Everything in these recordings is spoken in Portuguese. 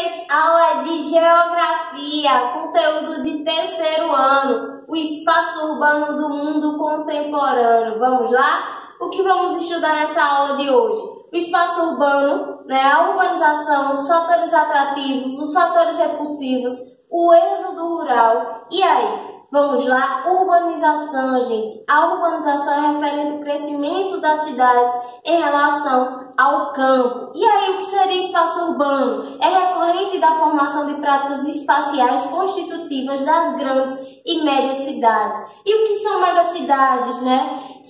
vocês aula de geografia, conteúdo de terceiro ano, o espaço urbano do mundo contemporâneo. Vamos lá? O que vamos estudar nessa aula de hoje? O espaço urbano, a urbanização, os fatores atrativos, os fatores repulsivos, o êxodo rural. E aí? Vamos lá? Urbanização, gente. A urbanização é referente ao crescimento das cidades em relação ao campo. E aí, o que seria espaço urbano? É recorrente da formação de práticas espaciais constitutivas das grandes e médias cidades. E o que são megacidades,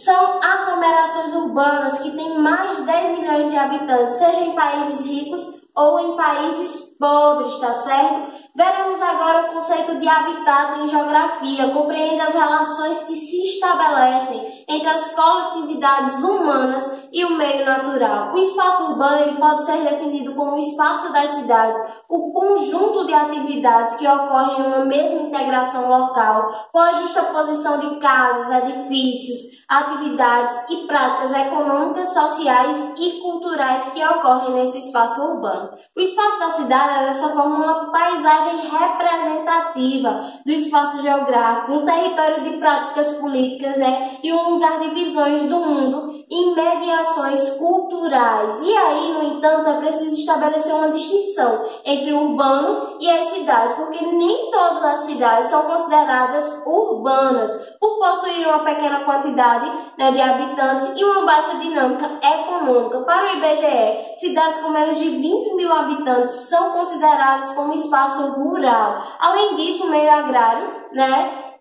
São aglomerações urbanas que têm mais de 10 milhões de habitantes, seja em países ricos ou em países pobres, tá certo? Veremos agora o conceito de habitat em geografia, compreende as relações que se estabelecem entre as coletividades humanas e o meio natural. O espaço urbano ele pode ser definido como o espaço das cidades, o conjunto de atividades que ocorrem em uma mesma integração local, com a justaposição de casas, edifícios, atividades e práticas econômicas, sociais e culturais que ocorrem nesse espaço urbano. O espaço da cidade é dessa forma uma paisagem representativa do espaço geográfico, um território de práticas políticas, e um lugar de visões do mundo e mediações culturais. E aí, no entanto, é preciso estabelecer uma distinção entre o urbano e as cidades, porque nem todas as cidades são consideradas urbanas, por possuir uma pequena quantidade de habitantes e uma baixa dinâmica econômica. Para o IBGE, cidades com menos de 20 mil habitantes são consideradas como espaço rural. Além disso, o meio agrário,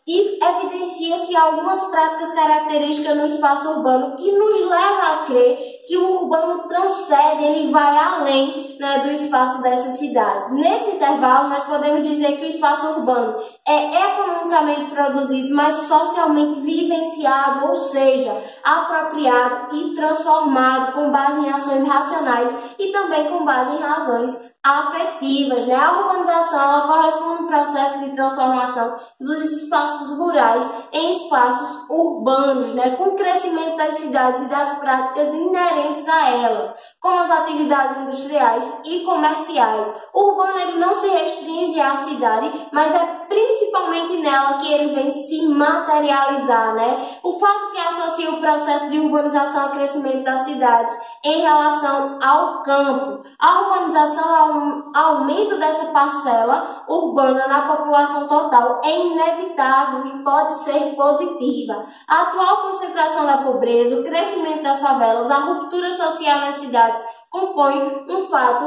e evidencia-se algumas práticas características no espaço urbano que nos leva a crer que o urbano transcende, ele vai além do espaço dessas cidades. Nesse intervalo, nós podemos dizer que o espaço urbano é economicamente produzido, mas socialmente vivenciado, ou seja, apropriado e transformado com base em ações racionais e também com base em razões afetivas. A urbanização ela corresponde a um processo de transformação dos espaços rurais em espaços urbanos, com o crescimento das cidades e das práticas inerentes a elas, como as atividades industriais e comerciais. O urbano ele não se restringe à cidade, mas é principalmente nela que ele vem se materializar. O fato que associa o processo de urbanização ao crescimento das cidades em relação ao campo. A urbanização é um aumento dessa parcela urbana na população total, é inevitável e pode ser positiva. A atual concentração da pobreza, o crescimento das favelas, a ruptura social nas cidades compõe de fato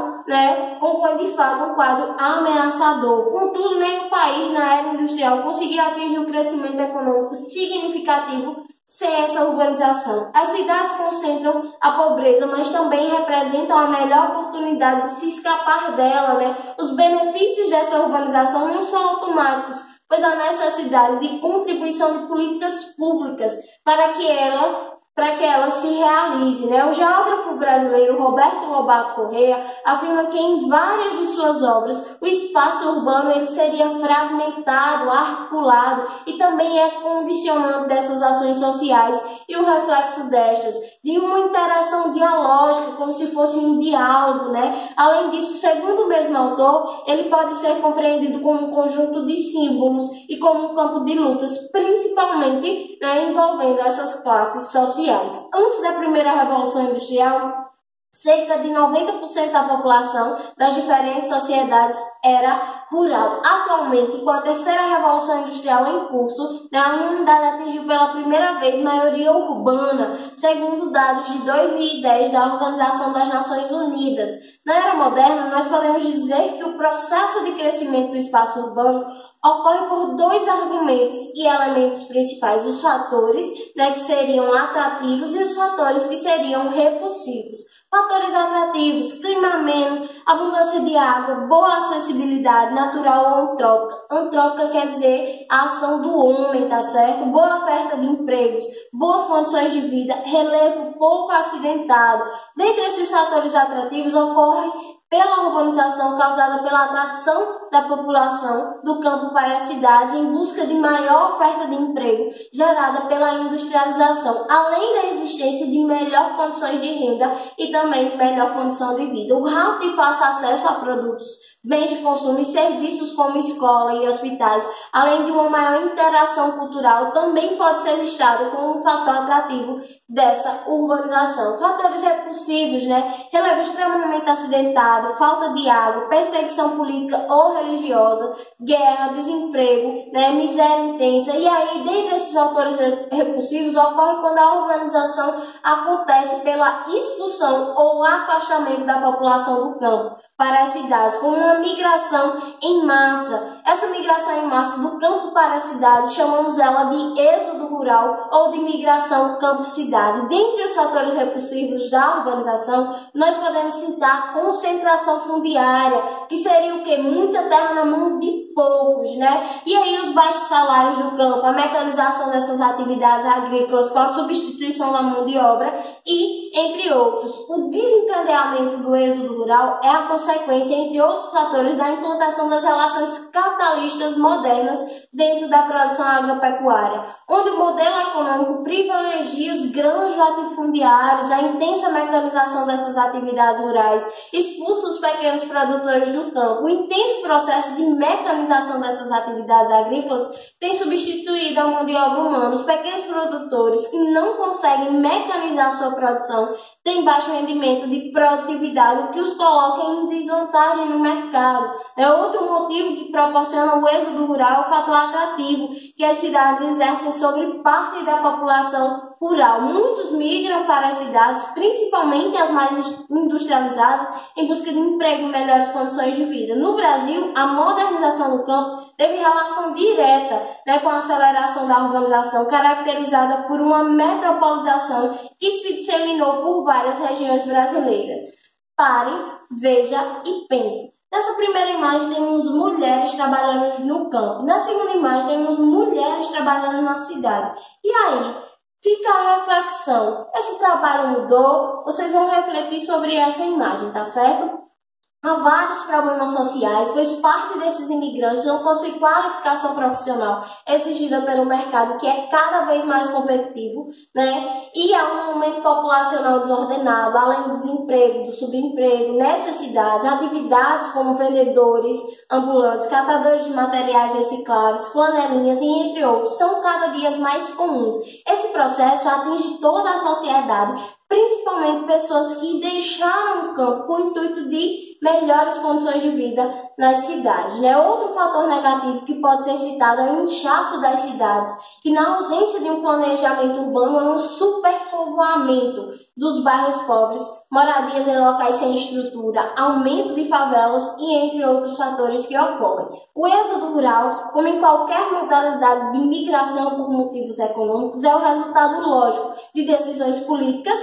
um quadro ameaçador. Contudo, nenhum país na era industrial conseguiu atingir um crescimento econômico significativo sem essa urbanização. As cidades concentram a pobreza, mas também representam a melhor oportunidade de se escapar dela. Os benefícios dessa urbanização não são automáticos, pois há necessidade de contribuição de políticas públicas para que ela se realize. O geógrafo brasileiro Roberto Lobato Corrêa afirma que em várias de suas obras o espaço urbano ele seria fragmentado, articulado e também é condicionante dessas ações sociais e o reflexo destas, de uma interação dialógica, como se fosse um diálogo. Além disso, segundo o mesmo autor, ele pode ser compreendido como um conjunto de símbolos e como um campo de lutas, principalmente envolvendo essas classes sociais. Antes da primeira Revolução Industrial, cerca de 90% da população das diferentes sociedades era rural. Atualmente, com a terceira Revolução Industrial em curso, a humanidade atingiu pela primeira vez maioria urbana, segundo dados de 2010 da Organização das Nações Unidas. Na era moderna, nós podemos dizer que o processo de crescimento do espaço urbano ocorre por dois argumentos e elementos principais: os fatores que seriam atrativos e os fatores que seriam repulsivos. Fatores atrativos: clima ameno, abundância de água, boa acessibilidade natural ou antrópica. Antrópica quer dizer a ação do homem, tá certo? Boa oferta de empregos, boas condições de vida, relevo pouco acidentado. Dentre esses fatores atrativos ocorre pela urbanização causada pela atração da população do campo para as cidades em busca de maior oferta de emprego gerada pela industrialização, além da existência de melhor condições de renda e também de melhor condição de vida. O rápido e fácil acesso a produtos, bens de consumo e serviços como escola e hospitais, além de uma maior interação cultural, também pode ser listado como um fator atrativo dessa urbanização. Fatores repulsivos, relevo extremamente acidentado, falta de água, perseguição política ou religiosa, guerra, desemprego, miséria intensa. E aí, dentre esses fatores repulsivos, ocorre quando a urbanização acontece pela expulsão ou afastamento da população do campo para as cidades, com uma migração em massa. Essa migração em massa do campo para as cidades, chamamos ela de êxodo rural ou de migração campo-cidade. Dentre os fatores repulsivos da urbanização, nós podemos citar a concentração fundiária, que seria o quê? Muita terra na mão de poucos, E aí os baixos salários do campo, a mecanização dessas atividades agrícolas com a substituição da mão de obra e, entre outros. O desencadeamento do êxodo rural é a consequência, entre outros fatores, da implantação das relações capitalistas modernas dentro da produção agropecuária, onde o modelo econômico privilegia os grãos latifundiários, a intensa mecanização dessas atividades rurais, expulsa os pequenos produtores do campo. O intenso processo de mecanização dessas atividades agrícolas tem substituído a mão de obra humana. Os pequenos produtores que não conseguem mecanizar sua produção têm baixo rendimento de produtividade, o que os coloca em desvantagem no mercado. Outro motivo que proporciona o êxodo rural é o fator atrativo que as cidades exercem sobre parte da população rural. Muitos migram para as cidades, principalmente as mais industrializadas, em busca de emprego e melhores condições de vida. No Brasil, a modernização do campo teve relação direta com a aceleração da urbanização, caracterizada por uma metropolização que se disseminou por várias regiões brasileiras. Pare, veja e pense. Nessa primeira imagem temos mulheres trabalhando no campo. Na segunda imagem temos mulheres trabalhando na cidade. E aí, fica a reflexão. Esse trabalho mudou? Vocês vão refletir sobre essa imagem, tá certo? Há vários problemas sociais, pois parte desses imigrantes não possui qualificação profissional exigida pelo mercado, que é cada vez mais competitivo, E há um aumento populacional desordenado, além do desemprego, do subemprego, necessidades, atividades como vendedores ambulantes, catadores de materiais recicláveis, flanelinhas e entre outros, são cada dia mais comuns. Esse processo atinge toda a sociedade, principalmente pessoas que deixaram o campo com o intuito de melhores condições de vida nas cidades. Outro fator negativo que pode ser citado é o inchaço das cidades, que na ausência de um planejamento urbano é um superpovoamento dos bairros pobres, moradias em locais sem estrutura, aumento de favelas e entre outros fatores que ocorrem. O êxodo rural, como em qualquer modalidade de migração por motivos econômicos, é o resultado lógico de decisões políticas,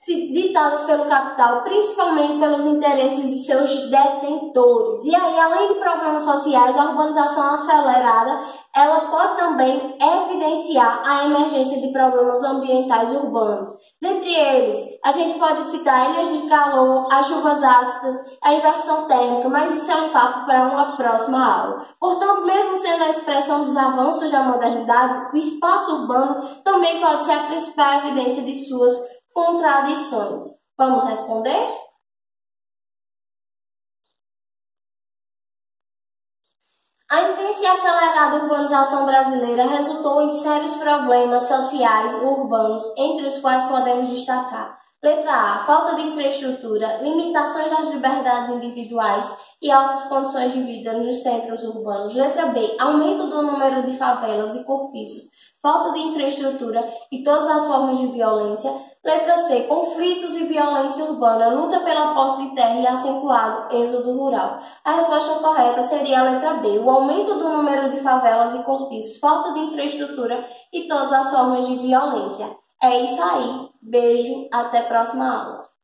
ditadas pelo capital, principalmente pelos interesses de seus detentores. E aí, além de problemas sociais, a urbanização acelerada, ela pode também evidenciar a emergência de problemas ambientais urbanos. Dentre eles, a gente pode citar ilhas de calor, as chuvas ácidas, a inversão térmica, mas isso é um papo para uma próxima aula. Portanto, mesmo sendo a expressão dos avanços da modernidade, o espaço urbano também pode ser a principal evidência de suas contradições. Vamos responder? A intensa e acelerada urbanização brasileira resultou em sérios problemas sociais urbanos, entre os quais podemos destacar: letra A, falta de infraestrutura, limitações das liberdades individuais e altas condições de vida nos centros urbanos. Letra B, aumento do número de favelas e cortiços, falta de infraestrutura e todas as formas de violência. Letra C, conflitos e violência urbana, luta pela posse de terra e acentuado êxodo rural. A resposta correta seria a letra B, o aumento do número de favelas e cortiços, falta de infraestrutura e todas as formas de violência. É isso aí. Beijo, até a próxima aula.